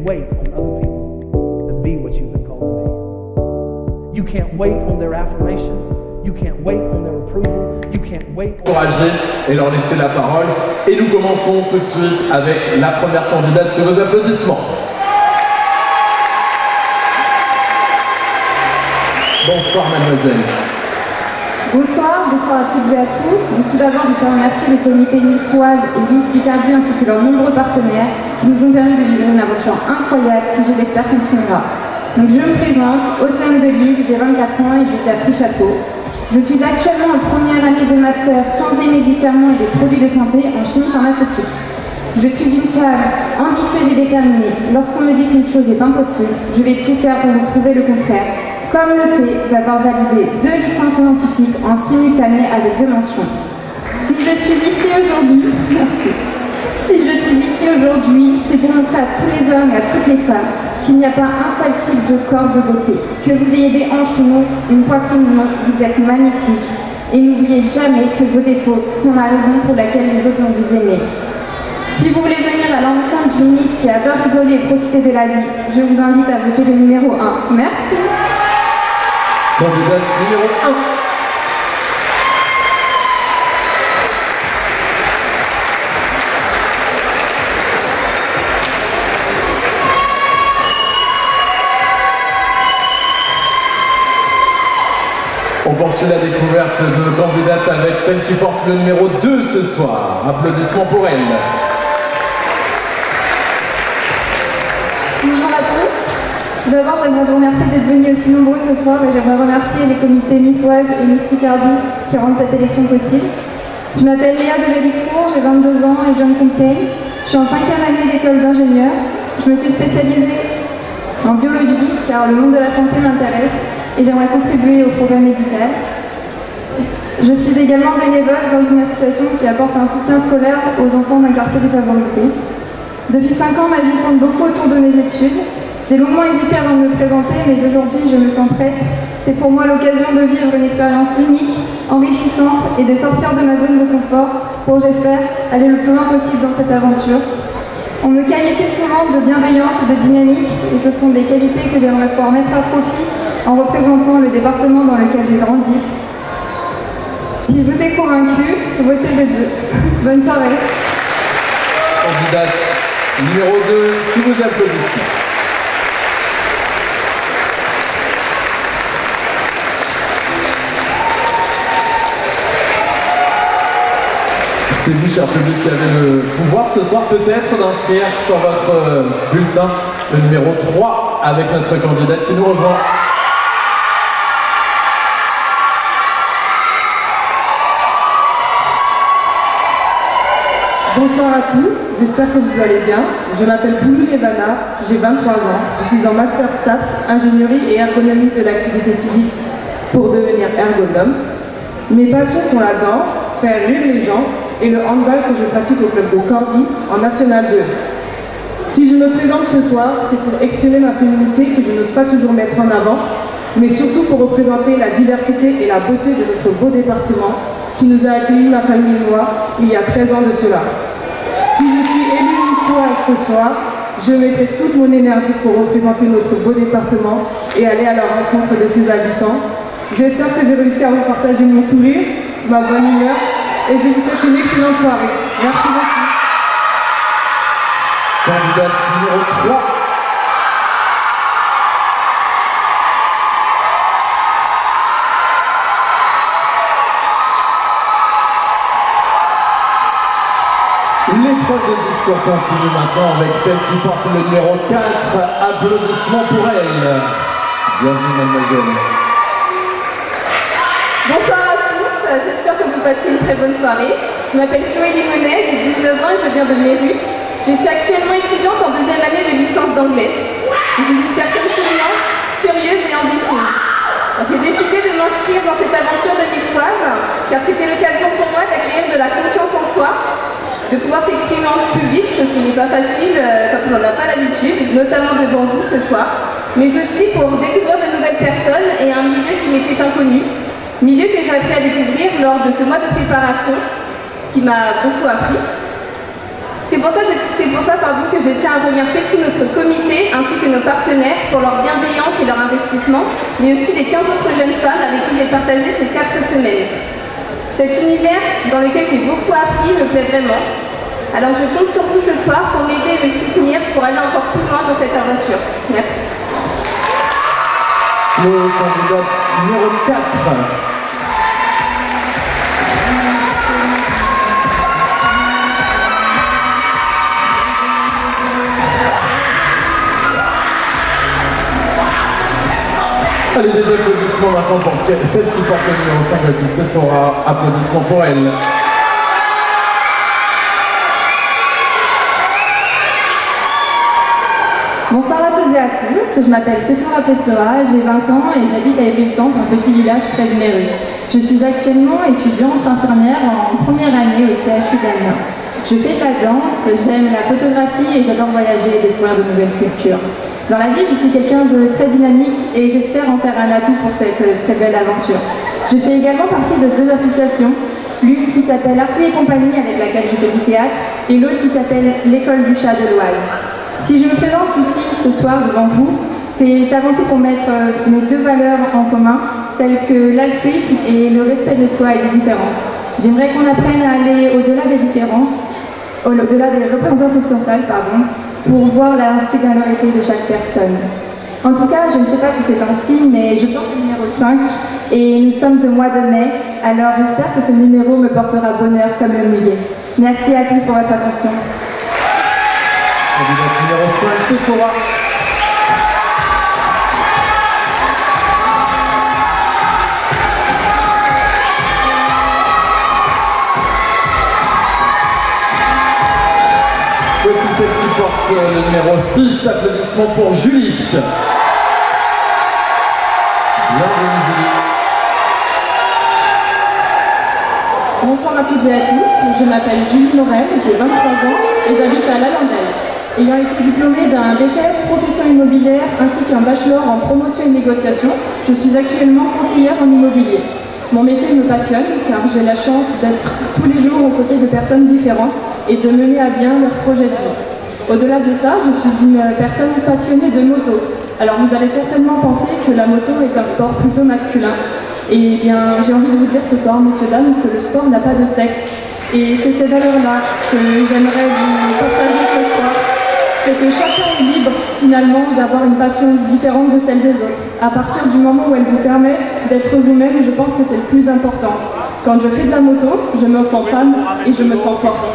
wait on other people to be what you've been called to be. You can't wait on their affirmation. You can't wait on their approval. You can't wait. Encourager et leur laisser la parole. Et nous commençons tout de suite avec la première candidate sur vos applaudissements. Bonsoir mademoiselle. Bonsoir à toutes et à tous. Donc, tout d'abord, je tiens à remercier le comité Miss Oise et Miss Picardie ainsi que leurs nombreux partenaires qui nous ont permis de vivre une aventure incroyable qui, je l'espère, continuera. Donc, je me présente, Océane Delille, j'ai 24 ans et je vis à Trichâteau. Je suis actuellement en première année de master sciences des médicaments et des produits de santé en chimie pharmaceutique. Je suis une femme ambitieuse et déterminée. Lorsqu'on me dit qu'une chose est impossible, je vais tout faire pour vous prouver le contraire. Comme le fait d'avoir validé 2 licences scientifiques en simultané avec 2 mentions. Si je suis ici aujourd'hui, merci. Si je suis ici aujourd'hui, c'est pour montrer à tous les hommes et à toutes les femmes qu'il n'y a pas un seul type de corps de beauté. Que vous ayez des hanches ou non, une poitrine ou non, vous êtes magnifique. Et n'oubliez jamais que vos défauts sont la raison pour laquelle les autres vont vous aimer. Si vous voulez venir à l'encontre d'une Miss qui adore rigoler et profiter de la vie, je vous invite à voter le numéro 1. Merci. Candidate numéro 1. On poursuit la découverte de nos candidates avec celle qui porte le numéro 2 ce soir. Applaudissements pour elle. Bonjour à tous. Tout d'abord, j'aimerais vous remercier d'être venus aussi nombreux ce soir et j'aimerais remercier les comités Miss Oise et Miss Picardie qui rendent cette élection possible. Je m'appelle Léa de Bellicourt, j'ai 22 ans et je viens de Compiègne. Je suis en 5e année d'école d'ingénieur. Je me suis spécialisée en biologie car le monde de la santé m'intéresse et j'aimerais contribuer au programme médical. Je suis également bénévole dans une association qui apporte un soutien scolaire aux enfants d'un quartier défavorisé. Depuis 5 ans, ma vie tourne beaucoup autour de mes études. J'ai longuement hésité avant de me présenter, mais aujourd'hui je me sens prête. C'est pour moi l'occasion de vivre une expérience unique, enrichissante et de sortir de ma zone de confort pour, j'espère, aller le plus loin possible dans cette aventure. On me qualifie souvent de bienveillante et de dynamique, et ce sont des qualités que j'aimerais pouvoir mettre à profit en représentant le département dans lequel j'ai grandi. Si vous êtes convaincu, votez le 2. Bonne soirée. Candidate numéro 2, si vous applaudissez. C'est vous, cher public, qui avez le pouvoir ce soir peut-être d'inscrire sur votre bulletin le numéro 3 avec notre candidate qui nous rejoint. Bonsoir à tous, j'espère que vous allez bien. Je m'appelle Pouloune Evana, j'ai 23 ans. Je suis en Master STAPS, ingénierie et ergonomie de l'activité physique pour devenir ergonome. Mes passions sont la danse, faire rire les gens et le handball que je pratique au club de Corby en National 2. Si je me présente ce soir, c'est pour exprimer ma féminité que je n'ose pas toujours mettre en avant, mais surtout pour représenter la diversité et la beauté de notre beau département qui nous a accueillis, ma famille et moi, il y a 13 ans de cela. Si je suis élue Miss Oise ce soir, je mettrai toute mon énergie pour représenter notre beau département et aller à la rencontre de ses habitants. J'espère que j'ai réussi à vous partager mon sourire, ma bonne humeur, et je vous souhaite une excellente soirée. Merci beaucoup. Candidate numéro 3. L'épreuve de discours continue maintenant avec celle qui porte le numéro 4. Applaudissements pour elle. Bienvenue, mademoiselle. Bonsoir à tous, j'espère que vous passez une très bonne soirée. Je m'appelle Chloé Limonet, j'ai 19 ans et je viens de Méru. Je suis actuellement étudiante en 2e année de licence d'anglais. Je suis une personne souriante, curieuse et ambitieuse. J'ai décidé de m'inscrire dans cette aventure de Miss Oise car c'était l'occasion pour moi d'acquérir de la confiance en soi, de pouvoir s'exprimer en public, chose qui n'est pas facile quand on n'en a pas l'habitude, notamment devant vous ce soir, mais aussi pour découvrir de nouvelles personnes et un milieu qui m'était inconnu. Milieu que j'ai appris à découvrir lors de ce mois de préparation qui m'a beaucoup appris. C'est pour ça que je tiens à remercier tout notre comité ainsi que nos partenaires pour leur bienveillance et leur investissement, mais aussi les 15 autres jeunes femmes avec qui j'ai partagé ces 4 semaines. Cet univers dans lequel j'ai beaucoup appris me plaît vraiment. Alors je compte sur vous ce soir pour m'aider et me soutenir pour aller encore plus loin dans cette aventure. Merci. Le candidat numéro 4. Allez, des applaudissements maintenant pour celle qui porte le numéro 5, la Sephora. Applaudissements pour elle. Bonsoir à toutes et à tous, je m'appelle Sephora Pessoa, j'ai 20 ans et j'habite à Éveltemps, un petit village près de Méru. Je suis actuellement étudiante infirmière en première année au CHU d'Amiens. Je fais de la danse, j'aime la photographie et j'adore voyager et découvrir de nouvelles cultures. Dans la vie, je suis quelqu'un de très dynamique et j'espère en faire un atout pour cette très belle aventure. Je fais également partie de 2 associations, l'une qui s'appelle Arsuy et compagnie avec laquelle je fais du théâtre et l'autre qui s'appelle l'École du Chat de l'Oise. Si je me présente ici ce soir devant vous, c'est avant tout pour mettre mes 2 valeurs en commun, telles que l'altruisme et le respect de soi et des différences. J'aimerais qu'on apprenne à aller au-delà des différences, au-delà des représentations sociales, pour voir la singularité de chaque personne. En tout cas, je ne sais pas si c'est un signe, mais je porte le numéro 5 et nous sommes au mois de mai, alors j'espère que ce numéro me portera bonheur comme le muguet. Merci à tous pour votre attention. Numéro 5, Sephora. Voici celle qui porte le numéro 6, applaudissements pour Julie. Bienvenue Julie. Bonsoir à toutes et à tous, je m'appelle Julie Morel, j'ai 23 ans et j'habite à La Landelle. Ayant été diplômée d'un BTS profession immobilière ainsi qu'un bachelor en promotion et négociation, je suis actuellement conseillère en immobilier. Mon métier me passionne car j'ai la chance d'être tous les jours aux côtés de personnes différentes et de mener à bien leurs projets de vie. Au-delà de ça, je suis une personne passionnée de moto. Alors vous allez certainement penser que la moto est un sport plutôt masculin. Et bien, j'ai envie de vous dire ce soir, messieurs, dames, que le sport n'a pas de sexe. Et c'est ces valeurs-là que j'aimerais vous partager ce soir. C'est que chacun est libre, finalement, d'avoir une passion différente de celle des autres. À partir du moment où elle vous permet d'être vous-même, je pense que c'est le plus important. Quand je fais de la moto, je me sens femme et je me sens forte.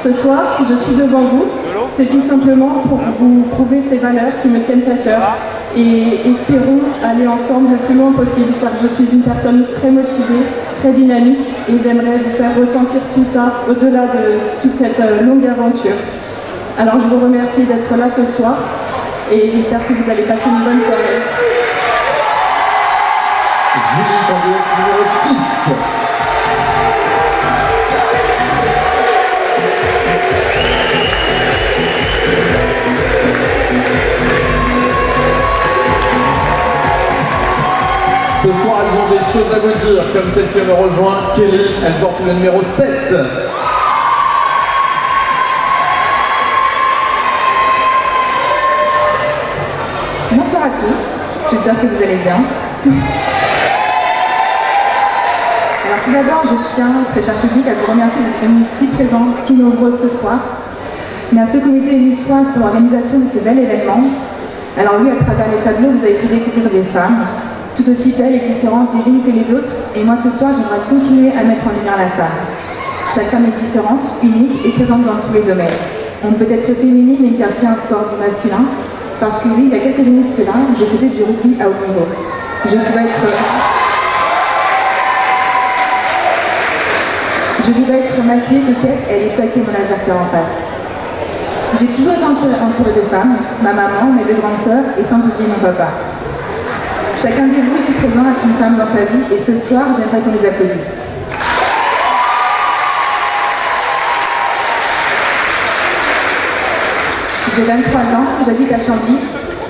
Ce soir, si je suis devant vous, c'est tout simplement pour vous prouver ces valeurs qui me tiennent à cœur. Et espérons aller ensemble le plus loin possible, car je suis une personne très motivée, très dynamique, et j'aimerais vous faire ressentir tout ça au-delà de toute cette longue aventure. Alors je vous remercie d'être là ce soir, et j'espère que vous allez passer une bonne soirée. Julie, candidate numéro 6. Ce soir, elles ont des choses à vous dire, comme celle qui me rejoint, Kelly, elle porte le numéro 7. Bonsoir à tous, j'espère que vous allez bien. Alors tout d'abord, je tiens, très cher public, à vous remercier d'être venus si présents, si nombreux ce soir. Merci au comité niçoise pour l'organisation de ce bel événement. Alors oui, à travers les tableaux, vous avez pu découvrir des femmes, tout aussi belles et différentes les unes que les autres, et moi ce soir j'aimerais continuer à mettre en lumière la femme. Chaque femme est différente, unique et présente dans tous les domaines. On peut être féminine et exercer un sport dit masculin, parce que oui, il y a quelques années de cela, je faisais du rugby à haut niveau. Je pouvais être maquillée, coquette et aller plaquer mon adversaire en face. J'ai toujours été entourée de femmes, ma maman, mes 2 grandes sœurs et sans oublier mon papa. Chacun de vous ici présent a une femme dans sa vie et ce soir, j'aimerais qu'on les applaudisse. J'ai 23 ans, j'habite à Chambly.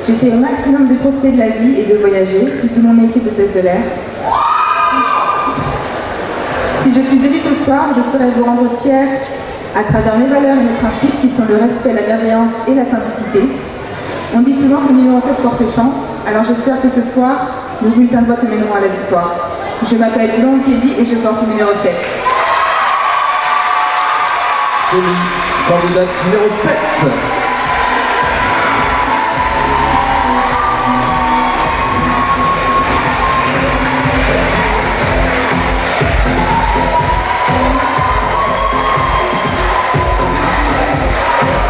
J'essaie au maximum de profiter de la vie et de voyager, de mon métier d'hôtesse de l'air. Si je suis élue ce soir, je saurais vous rendre fière à travers mes valeurs et mes principes qui sont le respect, la bienveillance et la simplicité. On dit souvent que le numéro 7 porte chance, alors j'espère que ce soir, nos bulletins de vote me mèneront à la victoire. Je m'appelle Long Kelly et je porte le numéro 7. Kelly, candidate numéro 7.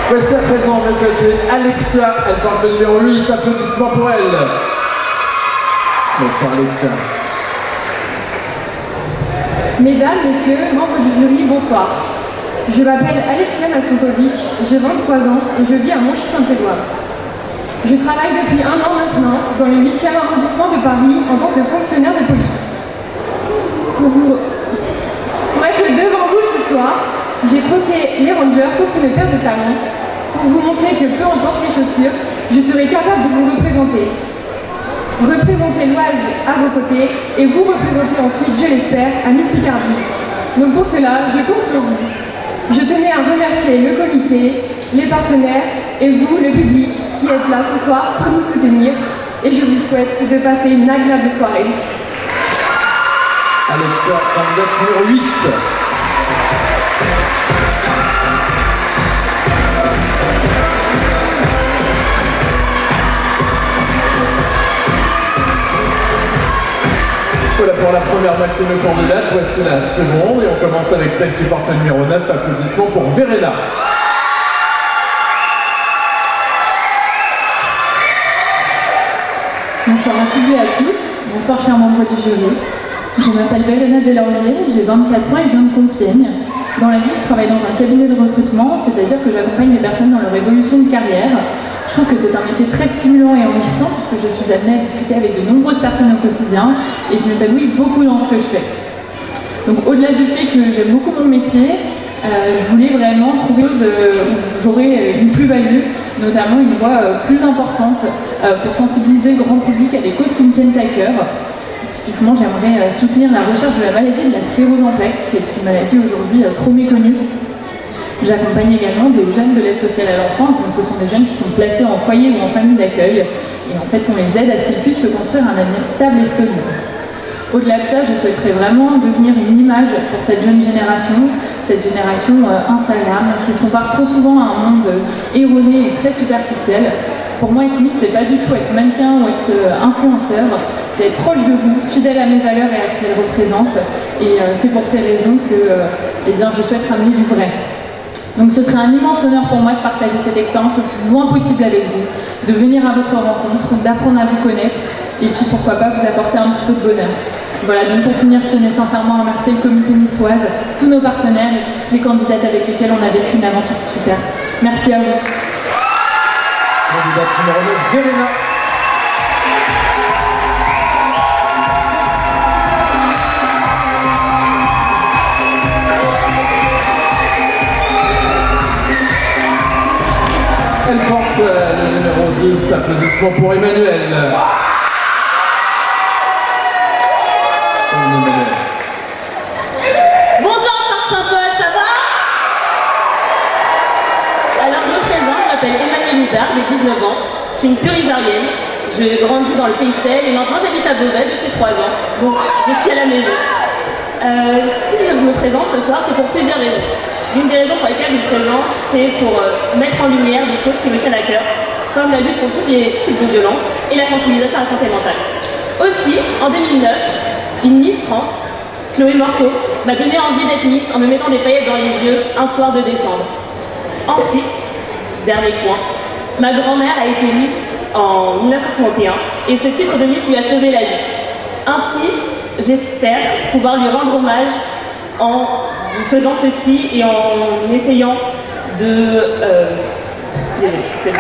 Voici à présent de côté Alexia, elle porte le numéro 8, applaudissements pour elle. Bonsoir Alexia. Mesdames, messieurs, membres du jury, bonsoir. Je m'appelle Alexia Masukovic, j'ai 23 ans et je vis à Monchy-Saint-Éloi. Je travaille depuis 1 an maintenant dans le 8e arrondissement de Paris en tant que fonctionnaire de police. Pour être devant vous ce soir, j'ai troqué les Rangers contre une paire de talons pour vous montrer que peu importe les chaussures, je serai capable de vous représenter. Représenter l'Oise à vos côtés et vous représenter ensuite, je l'espère, à Miss Picardie. Donc pour cela, je compte sur vous. Je tenais à remercier le comité, les partenaires et vous, le public, qui êtes là ce soir pour nous soutenir. Et je vous souhaite de passer une agréable soirée. Alexia, candidate numéro 8. Voilà pour la première maxime candidate, voici la seconde et on commence avec celle qui porte le numéro 9, applaudissements pour Verena. Bonsoir à toutes et à tous, bonsoir chers membres du jury. Je m'appelle Verena Delaurier, j'ai 24 ans et je viens de Compiègne. Dans la vie, je travaille dans un cabinet de recrutement, c'est-à-dire que j'accompagne les personnes dans leur évolution de carrière. Je trouve que c'est un métier très stimulant et enrichissant puisque je suis amenée à discuter avec de nombreuses personnes au quotidien et je m'épanouis beaucoup dans ce que je fais. Donc au-delà du fait que j'aime beaucoup mon métier, je voulais vraiment trouver où j'aurais une plus-value, notamment une voix plus importante pour sensibiliser le grand public à des causes qui me tiennent à cœur. Typiquement, j'aimerais soutenir la recherche de la maladie de la sclérose en plaques, qui est une maladie aujourd'hui trop méconnue. J'accompagne également des jeunes de l'aide sociale à l'enfance, donc ce sont des jeunes qui sont placés en foyer ou en famille d'accueil, et en fait on les aide à ce qu'ils puissent se construire un avenir stable et solide. Au-delà de ça, je souhaiterais vraiment devenir une image pour cette jeune génération Instagram, qui se compare trop souvent à un monde erroné et très superficiel. Pour moi, être Miss, c'est pas du tout être mannequin ou être influenceur, c'est être proche de vous, fidèle à mes valeurs et à ce qu'elles représentent, et c'est pour ces raisons que je souhaite ramener du vrai. Donc ce serait un immense honneur pour moi de partager cette expérience au plus loin possible avec vous, de venir à votre rencontre, d'apprendre à vous connaître et puis pourquoi pas vous apporter un petit peu de bonheur. Voilà, donc pour finir, je tenais sincèrement à remercier le comité niçoise, tous nos partenaires et toutes les candidates avec lesquelles on a vécu une aventure super. Merci à vous. Candidate numéro 9, Verena. Elle porte le numéro 10, applaudissements pour Emmanuel. Bonsoir Marc Saint-Paul, ça va? Alors je me présente, je m'appelle Emmanuel Hubert, j'ai 19 ans, je suis une plurisarienne, je grandis dans le pays de Tel et maintenant j'habite à Beauvais depuis 3 ans, donc je suis à la maison. Si je me présente ce soir, c'est pour plusieurs raisons. L'une des raisons pour lesquelles je me présente, c'est pour mettre en lumière des causes qui me tiennent à cœur, comme la lutte contre tous les types de violences et la sensibilisation à la santé mentale. Aussi, en 2009, une Miss France, Chloé Morteau, m'a donné envie d'être Miss en me mettant des paillettes dans les yeux un soir de décembre. Ensuite, dernier point, ma grand-mère a été Miss en 1961 et ce titre de Miss lui a sauvé la vie. Ainsi, j'espère pouvoir lui rendre hommage en faisant ceci et en essayant de... J'espère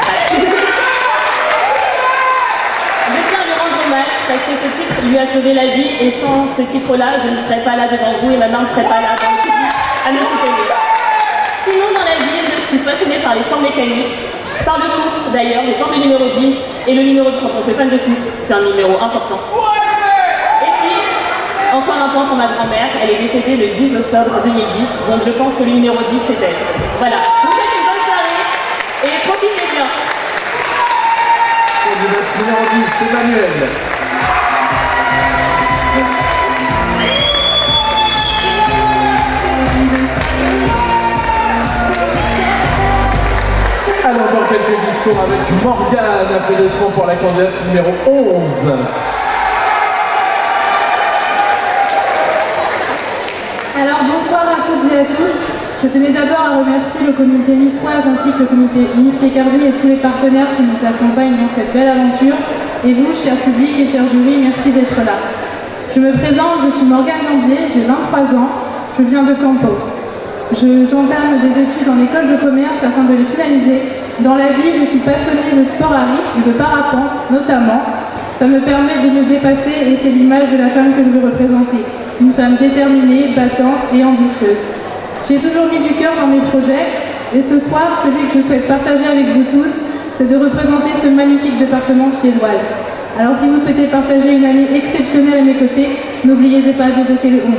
lui rendre hommage parce que ce titre lui a sauvé la vie et sans ce titre-là, je ne serais pas là devant vous et ma mère ne serait pas là dans le public à me soutenir. Sinon, dans la vie, je suis passionnée par les sports mécaniques, par le foot d'ailleurs, je porte le numéro 10 et le numéro 10 en tant que fan de foot, c'est un numéro important. Et puis, encore un point pour ma grand-mère. Elle est décédée le 10 octobre 2010, donc je pense que le numéro 10 c'est elle. Voilà. Je vous souhaite une bonne soirée et profitez bien. Candidate numéro 10, Emmanuel. Alors, encore quelques discours avec Morgane. Applaudissements pour la candidate numéro 11. Alors bonsoir à toutes et à tous. Je tenais d'abord à remercier le comité niçoise ainsi que le comité Miss Picardie et tous les partenaires qui nous accompagnent dans cette belle aventure. Et vous, cher public et cher jury, merci d'être là. Je me présente, je suis Morgane Gambier, j'ai 23 ans, je viens de Campo. J'entame des études en école de commerce afin de les finaliser. Dans la vie, je suis passionnée de sport à risque, de parapente notamment. Ça me permet de me dépasser et c'est l'image de la femme que je veux représenter. Une femme déterminée, battante et ambitieuse. J'ai toujours mis du cœur dans mes projets et ce soir, celui que je souhaite partager avec vous tous, c'est de représenter ce magnifique département qui est l'Oise. Alors si vous souhaitez partager une année exceptionnelle à mes côtés, n'oubliez pas de voter le 11.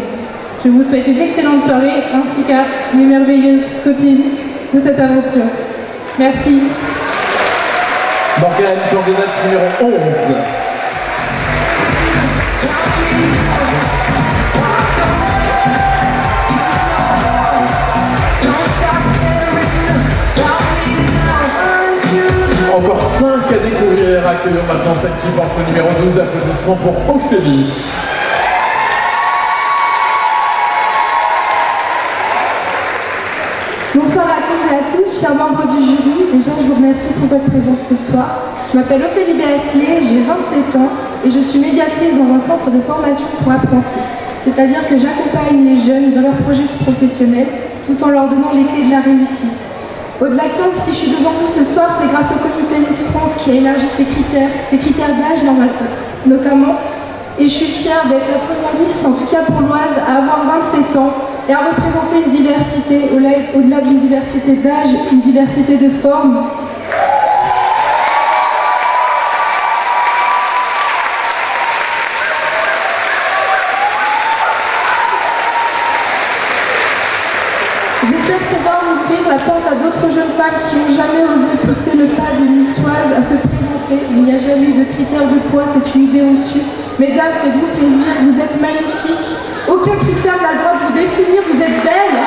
Je vous souhaite une excellente soirée ainsi qu'à mes merveilleuses copines de cette aventure. Merci. Morgane, candidate numéro 11. Encore 5 à découvrir. Accueillons maintenant celle qui porte le numéro 12. Applaudissements pour Ophélie. Bonsoir à toutes et à tous, chers membres du jury. Déjà, je vous remercie pour votre présence ce soir. Je m'appelle Ophélie Béassier, j'ai 27 ans et je suis médiatrice dans un centre de formation pour apprentis. C'est-à-dire que j'accompagne les jeunes dans leurs projets professionnels tout en leur donnant les clés de la réussite. Au-delà de ça, si je suis devant vous ce soir, c'est grâce au comité Miss France qui a élargi ses critères d'âge notamment. Et je suis fière d'être la première Miss, en tout cas pour l'Oise, à avoir 27 ans et à représenter une diversité, au-delà d'une diversité d'âge, une diversité de formes. J'espère pouvoir ouvrir la porte à d'autres jeunes femmes qui n'ont jamais osé pousser le pas de niçoise à se présenter. Il n'y a jamais eu de critères de poids, c'est une idée reçue. Mesdames, faites-vous plaisir, vous êtes magnifiques. Aucun critère n'a le droit de vous définir, vous êtes belles.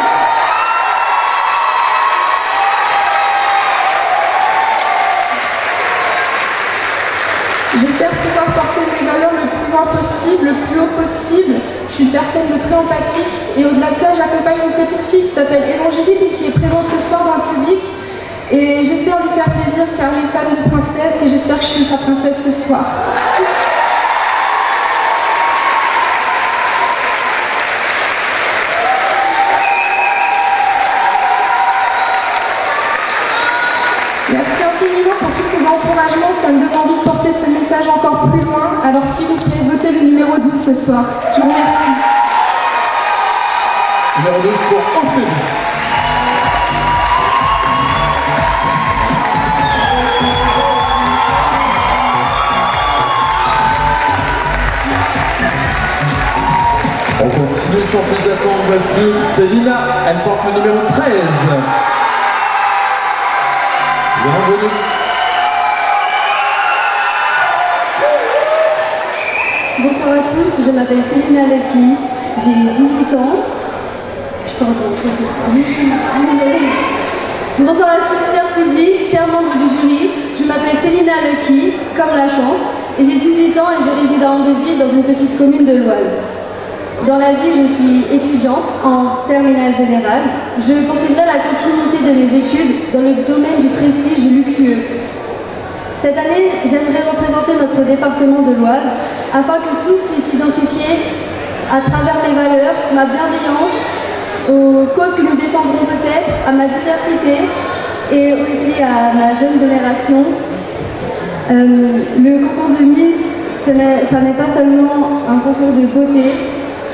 J'espère pouvoir porter mes valeurs le plus loin possible, le plus haut possible. Je suis une personne de très empathique et au-delà de ça, j'accompagne une petite fille qui s'appelle Évangéline qui est présente ce soir dans le public. Et j'espère lui faire plaisir car elle est fan de princesse et j'espère que je suis sa princesse ce soir. Merci infiniment pour tous ces encouragements, ça me donne envie de porter ce message encore plus loin. Alors s'il vous plaît, votez le numéro 12 ce soir. Je vous remercie. Numéro 12 pour Ophélie. On continue sans plus attendre. Voici Célina, elle porte le numéro 13. Bienvenue. Bonsoir à tous, je m'appelle Célina Lecky, j'ai 18 ans. Je parle Bonsoir à tous, chers publics, chers membres du jury. Je m'appelle Célina Lecky, comme la chance, et j'ai 18 ans et je réside à Andeville dans une petite commune de l'Oise. Dans la vie, je suis étudiante en terminale générale. Je poursuivrai la continuité de mes études dans le domaine du prestige luxueux. Cette année, j'aimerais représenter notre département de l'Oise afin que tous puissent s'identifier à travers mes valeurs, ma bienveillance, aux causes que nous défendrons peut-être, à ma diversité et aussi à ma jeune génération. Le concours de Miss, ça n'est pas seulement un concours de beauté,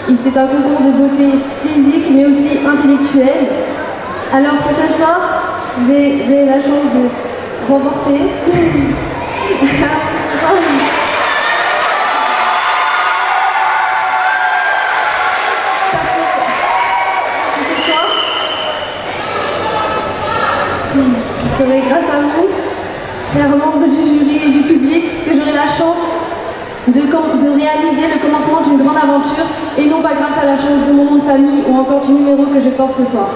c'est un concours de beauté physique mais aussi intellectuelle. Alors ce soir, j'ai la chance de remporter. membres du jury et du public que j'aurai la chance de réaliser le commencement d'une grande aventure et non pas grâce à la chance de mon nom de famille ou encore du numéro que je porte ce soir.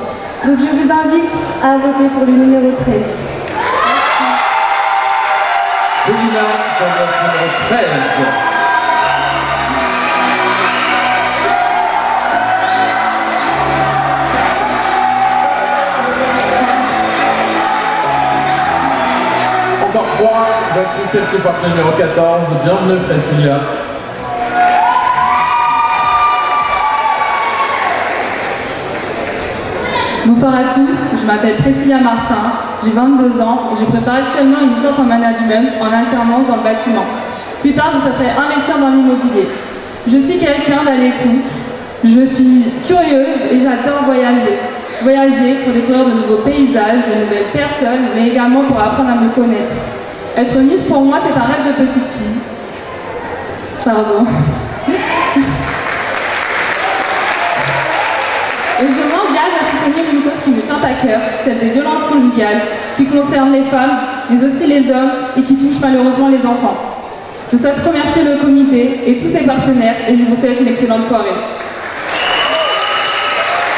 Donc je vous invite à voter pour le numéro 13. Célina, candidate numéro 13. Encore 3, voici celle qui porte le numéro 14. Bienvenue Priscilla. Bonsoir à tous, je m'appelle Priscilla Martin, j'ai 22 ans et je prépare actuellement une licence en management en alternance dans le bâtiment. Plus tard, je souhaiterais investir dans l'immobilier. Je suis quelqu'un d'à l'écoute, je suis curieuse et j'adore voyager. Voyager pour découvrir de nouveaux paysages, de nouvelles personnes, mais également pour apprendre à me connaître. Être Miss pour moi, c'est un rêve de petite fille. Pardon. Et je m'engage à soutenir une cause qui me tient à cœur, celle des violences conjugales, qui concerne les femmes, mais aussi les hommes et qui touche malheureusement les enfants. Je souhaite remercier le comité et tous ses partenaires et je vous souhaite une excellente soirée.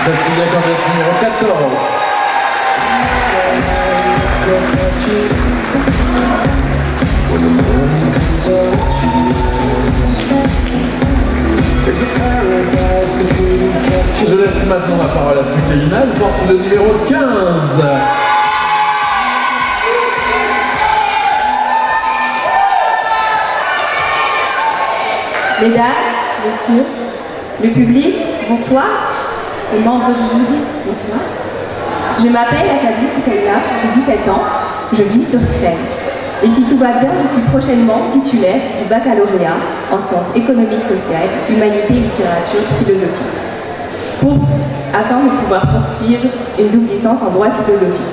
Priscilla, candidate numéro 14. Je laisse maintenant la parole à Célina, elle porte le numéro 15. Mesdames, messieurs, le public, bonsoir. Les membres du jury, bonsoir. Je m'appelle Akabli Soukaina, j'ai 17 ans, je vis sur Crème. Et si tout va bien, je suis prochainement titulaire du baccalauréat en sciences économiques sociales, humanité, littérature, philosophie. Afin de pouvoir poursuivre une double licence en droit et philosophie.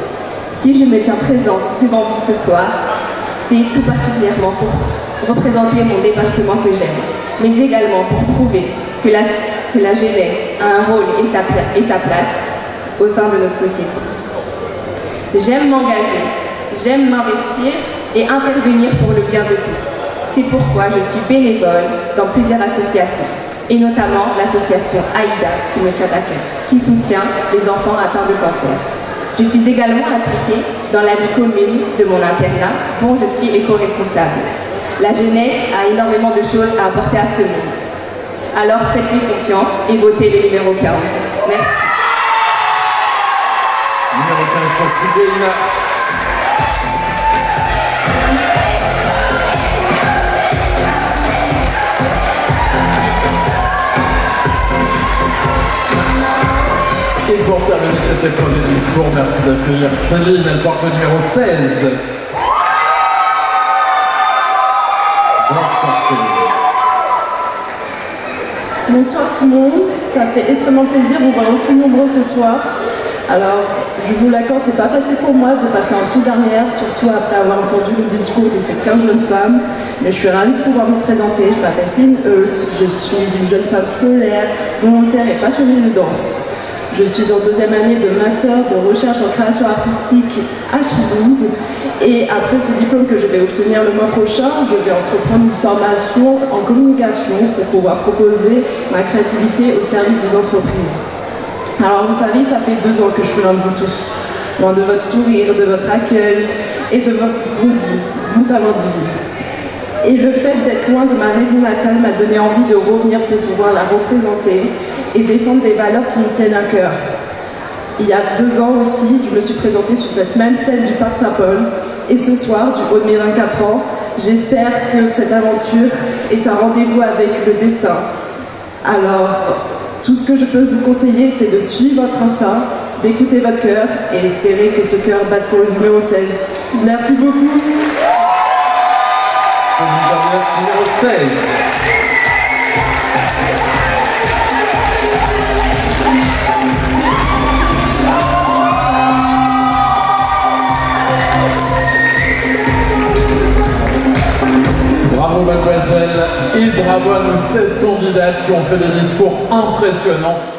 Si je me tiens présente devant vous ce soir, c'est tout particulièrement pour représenter mon département que j'aime, mais également pour prouver que la jeunesse a un rôle et sa place au sein de notre société. J'aime m'engager, j'aime m'investir et intervenir pour le bien de tous. C'est pourquoi je suis bénévole dans plusieurs associations, et notamment l'association AIDA qui me tient à cœur, qui soutient les enfants atteints de cancer. Je suis également impliquée dans la vie commune de mon internat, dont je suis éco-responsable. La jeunesse a énormément de choses à apporter à ce monde. Alors faites-lui confiance et votez le numéro 15. Merci. Numéro 15 pour Célina. Et pour terminer cette épreuve de discours, merci d'accueillir Céline, elle porte le numéro 16. Bonsoir Céline. Bonsoir tout le monde, ça me fait extrêmement plaisir de vous voir aussi nombreux ce soir. Alors, je vous l'accorde, c'est pas facile pour moi de passer en toute dernière, surtout après avoir entendu le discours de ces 15 jeunes femmes. Mais je suis ravie de pouvoir me présenter. Je m'appelle Céline Eus, je suis une jeune femme solaire, volontaire et passionnée de danse. Je suis en deuxième année de master de recherche en création artistique à Toulouse. Et après ce diplôme que je vais obtenir le mois prochain, je vais entreprendre une formation en communication pour pouvoir proposer ma créativité au service des entreprises. Alors vous savez, ça fait 2 ans que je suis loin de vous tous, loin de votre sourire, de votre accueil et de vous savoir vivre. Et le fait d'être loin de ma région natale m'a donné envie de revenir pour pouvoir la représenter et défendre des valeurs qui me tiennent à cœur. Il y a 2 ans aussi, je me suis présentée sur cette même scène du Parc Saint-Paul. Et ce soir, du haut de mes 24 ans, j'espère que cette aventure est un rendez-vous avec le destin. Alors, tout ce que je peux vous conseiller, c'est de suivre votre instinct, d'écouter votre cœur et espérer que ce cœur batte pour le numéro 16. Merci beaucoup. C'est le numéro 16. Bravo mademoiselle et bravo à nos 16 candidates qui ont fait des discours impressionnants.